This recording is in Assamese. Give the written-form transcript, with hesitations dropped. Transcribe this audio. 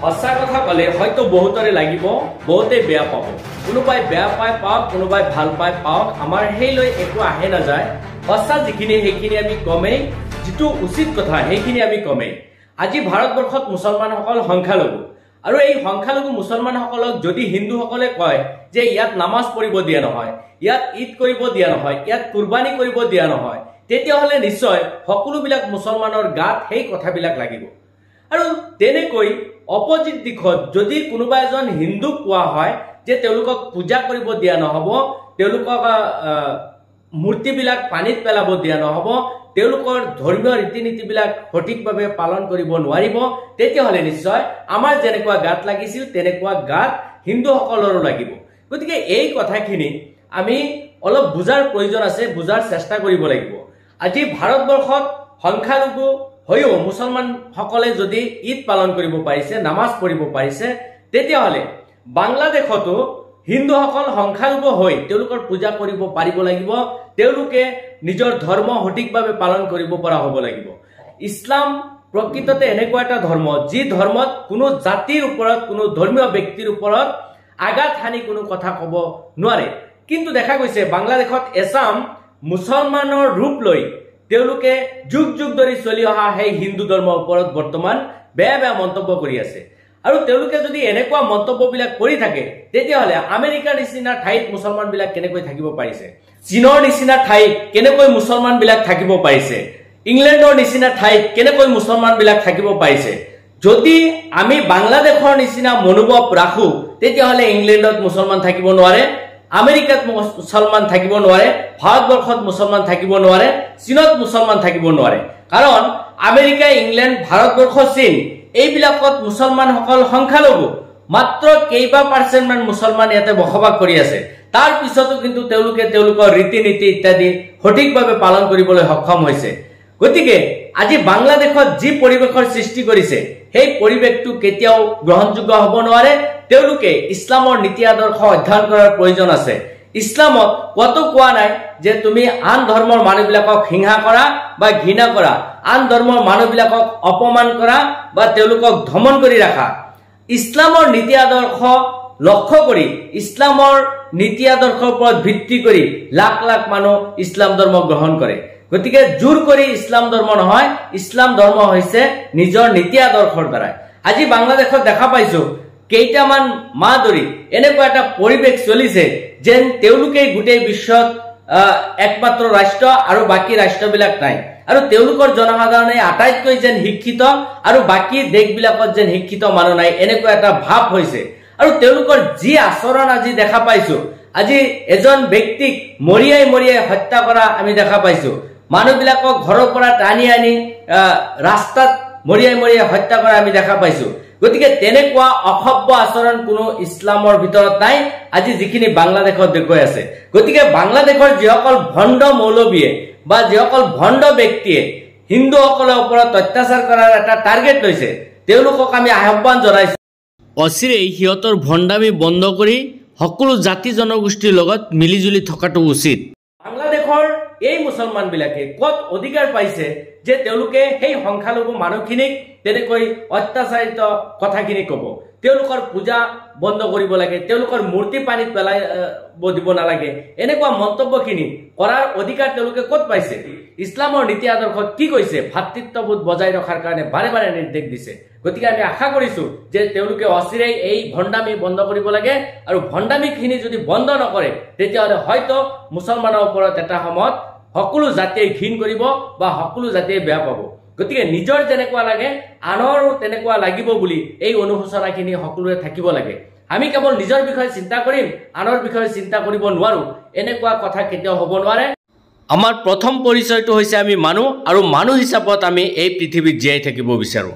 সঁচা কথা কলে হয়তো বহুতরে লাগিব, বহুতে বেয়া পাব। কোনোবাই বেয়া পাই পাওক, কোনোবাই ভাল পাই পাওক, আমাৰ সেইলৈ একো আহে নাযায়। সঁচা যিখিনি সেইখিনি আমি কমেই, যিটো উচিত কথা সেইখিনি আমি কমেই। আজি ভাৰতবৰ্ষত মুছলমানসকল সংখ্যালঘু, আৰু এই সংখ্যালঘু মুছলমানসকলক যদি হিন্দুসকলে কয় যে ইয়াত নামাজ পঢ়িব দিয়া নহয়, ইয়াত ঈদ কৰিব দিয়া নহয়, ইয়াত কুৰবানী কৰিব দিয়া নহয়, তেতিয়াহ'লে নিশ্চয় সকলোবিলাক মুছলমানৰ গাত সেই কথাবিলাক লাগিব। আৰু তেনেকৈ অপজিট দিশত যদি কোনোবা এজন হিন্দুক কোৱা হয় যে তেওঁলোকক পূজা কৰিব দিয়া নহ'ব, তেওঁলোকক মূৰ্তিবিলাক পানীত পেলাব দিয়া নহ'ব, তেওঁলোকৰ ধৰ্মীয় ৰীতি নীতিবিলাক সঠিকভাৱে পালন কৰিব নোৱাৰিব, তেতিয়াহ'লে নিশ্চয় আমাৰ যেনেকুৱা গাত লাগিছিল তেনেকুৱা গাত হিন্দুসকলৰো লাগিব। গতিকে এই কথাখিনি আমি অলপ বুজাৰ প্ৰয়োজন আছে, বুজাৰ চেষ্টা কৰিব লাগিব। আজি ভাৰতবৰ্ষত সংখ্যালঘু হৈও মুছলমানসকলে যদি ঈদ পালন কৰিব পাৰিছে, নামাজ পঢ়িব পাৰিছে, তেতিয়াহ'লে বাংলাদেশতো হিন্দুসকল সংখ্যালঘু হৈ তেওঁলোকৰ পূজা কৰিব পাৰিব লাগিব, তেওঁলোকে নিজৰ ধৰ্ম সঠিকভাৱে পালন কৰিব পৰা হ'ব লাগিব। ইছলাম প্ৰকৃততে এনেকুৱা এটা ধৰ্ম যি ধৰ্মত কোনো জাতিৰ ওপৰত, কোনো ধৰ্মীয় ব্যক্তিৰ ওপৰত আঘাত সানি কোনো কথা ক'ব নোৱাৰে। কিন্তু দেখা গৈছে বাংলাদেশত এছাম মুছলমানৰ ৰূপ লৈ তেওঁলোকে যুগ যুগ ধৰি চলি অহা সেই হিন্দু ধৰ্মৰ ওপৰত বৰ্তমান বেয়া বেয়া মন্তব্য কৰি আছে। আৰু তেওঁলোকে যদি এনেকুৱা মন্তব্যবিলাক কৰি থাকে, তেতিয়াহ'লে আমেৰিকাৰ নিচিনা ঠাইত মুছলমানবিলাক কেনেকৈ থাকিব পাৰিছে, চীনৰ নিচিনা ঠাইত কেনেকৈ মুছলমানবিলাক থাকিব পাৰিছে, ইংলেণ্ডৰ নিচিনা ঠাইত কেনেকৈ মুছলমানবিলাক থাকিব পাৰিছে। যদি আমি বাংলাদেশৰ নিচিনা মনোভাৱ ৰাখোঁ, তেতিয়াহ'লে ইংলেণ্ডত মুছলমান থাকিব নোৱাৰে, আমেৰিকাত মুছলমান থাকিব নোৱাৰে, ভাৰতবৰ্ষত মুছলমান থাকিব নোৱাৰে, চীনত মুছলমান থাকিব নোৱাৰে। কাৰণ আমেৰিকা, ইংলেণ্ড, ভাৰতবৰ্ষ, চীন এইবিলাকত মুছলমানসকল সংখ্যালঘু, মাত্ৰ কেইবা পাৰ্চেণ্টমান মুছলমান ইয়াতে বসবাস কৰি আছে। তাৰ পিছতো কিন্তু তেওঁলোকে তেওঁলোকৰ ৰীতি নীতি ইত্যাদি সঠিকভাৱে পালন কৰিবলৈ সক্ষম হৈছে। গতিকে আজি বাংলাদেশত যি পৰিৱেশৰ সৃষ্টি কৰিছে, সেই পৰিৱেশটো কেতিয়াও গ্ৰহণযোগ্য হ'ব নোৱাৰে। তেওঁলোকে ইছলামৰ নীতি আদৰ্শ অধ্যয়ন কৰাৰ প্ৰয়োজন আছে। ইছলামত কতো কোৱা নাই যে তুমি আন ধৰ্মৰ মানুহবিলাকক হিংসা কৰা বা ঘৃণা কৰা, আন ধৰ্মৰ মানুহবিলাকক অপমান কৰা বা তেওঁলোকক ধমন কৰি ৰাখা। ইছলামৰ নীতি আদৰ্শ লক্ষ্য কৰি, ইছলামৰ নীতি আদৰ্শৰ ওপৰত ভিত্তি কৰি লাখ লাখ মানুহ ইছলাম ধৰ্ম গ্ৰহণ কৰে। গতিকে জোৰ কৰি ইছলাম ধৰ্ম নহয়, ইছলাম ধৰ্ম হৈছে নিজৰ নীতি আদৰ্শৰ দ্বাৰাই। আজি বাংলাদেশত দেখা পাইছো কেইটামান মাহ ধৰি এনেকুৱা এটা পৰিৱেশ চলিছে যেন তেওঁলোকেই গোটেই বিশ্বত একমাত্ৰ ৰাষ্ট্ৰ আৰু বাকী ৰাষ্ট্ৰবিলাক নাই, আৰু তেওঁলোকৰ জনসাধাৰণে আটাইতকৈ যেন শিক্ষিত আৰু বাকী দেশবিলাকত যেন শিক্ষিত মানুহ নাই, এনেকুৱা এটা ভাৱ হৈছে। আৰু তেওঁলোকৰ যি আচৰণ আজি দেখা পাইছো, আজি এজন ব্যক্তিক মৰিয়াই মৰিয়াই হত্যা কৰা আমি দেখা পাইছো, মানুহবিলাকক ঘৰৰ পৰা টানি আনি ৰাস্তাত মৰিয়াই মৰিয়াই হত্যা কৰা আমি দেখা পাইছো। গতিকে তেনেকুৱা অসভ্য আচৰণ কোনো ইছলামৰ ভিতৰত নাই, আজি যিখিনি বাংলাদেশত দেখুৱাই আছে। গতিকে বাংলাদেশৰ যিসকল ভণ্ড মৌলবীয়ে বা যিসকল ভণ্ড ব্যক্তিয়ে হিন্দুসকলৰ ওপৰত অত্যাচাৰ কৰাৰ এটা টাৰ্গেট লৈছে, তেওঁলোকক আমি আহ্বান জনাইছো, অচিৰেই সিহঁতৰ ভণ্ডামি বন্ধ কৰি সকলো জাতি জনগোষ্ঠীৰ লগত মিলিজুলি থকাটো উচিত। বাংলাদেশৰ এই মুছলমানবিলাকে ক'ত অধিকাৰ পাইছে যে তেওঁলোকে সেই সংখ্যালঘু মানুহখিনিক তেনেকৈ অত্যাচাৰিত কথাখিনি ক'ব, তেওঁলোকৰ পূজা বন্ধ কৰিব লাগে, তেওঁলোকৰ মূৰ্তি পানীত পেলাই দিব নালাগে, এনেকুৱা মন্তব্যখিনি কৰাৰ অধিকাৰ তেওঁলোকে ক'ত পাইছে? ইছলামৰ নীতি আদৰ্শত কি কৈছে? ভাতৃত্ববোধ বজাই ৰখাৰ কাৰণে বাৰে বাৰে নিৰ্দেশ দিছে। গতিকে আমি আশা কৰিছো যে তেওঁলোকে অচিৰেই এই ভণ্ডামি বন্ধ কৰিব লাগে, আৰু ভণ্ডামিখিনি যদি বন্ধ নকৰে, তেতিয়াহ'লে হয়তো মুছলমানৰ ওপৰত এটা সময়ত সকলো জাতিয়ে ঘৃণ কৰিব বা সকলো জাতিয়ে বেয়া পাব। গতিকে নিজৰ যেনেকুৱা লাগে আনৰো তেনেকুৱা লাগিব বুলি এই অনুশোচনাখিনি সকলোৰে থাকিব লাগে। আমি কেৱল নিজৰ বিষয়ে চিন্তা কৰিম, আনৰ বিষয়ে চিন্তা কৰিব নোৱাৰো, এনেকুৱা কথা কেতিয়াও হ'ব নোৱাৰে। আমাৰ প্ৰথম পৰিচয়টো হৈছে আমি মানুহ, আৰু মানুহ হিচাপত আমি এই পৃথিৱীত জীয়াই থাকিব বিচাৰো।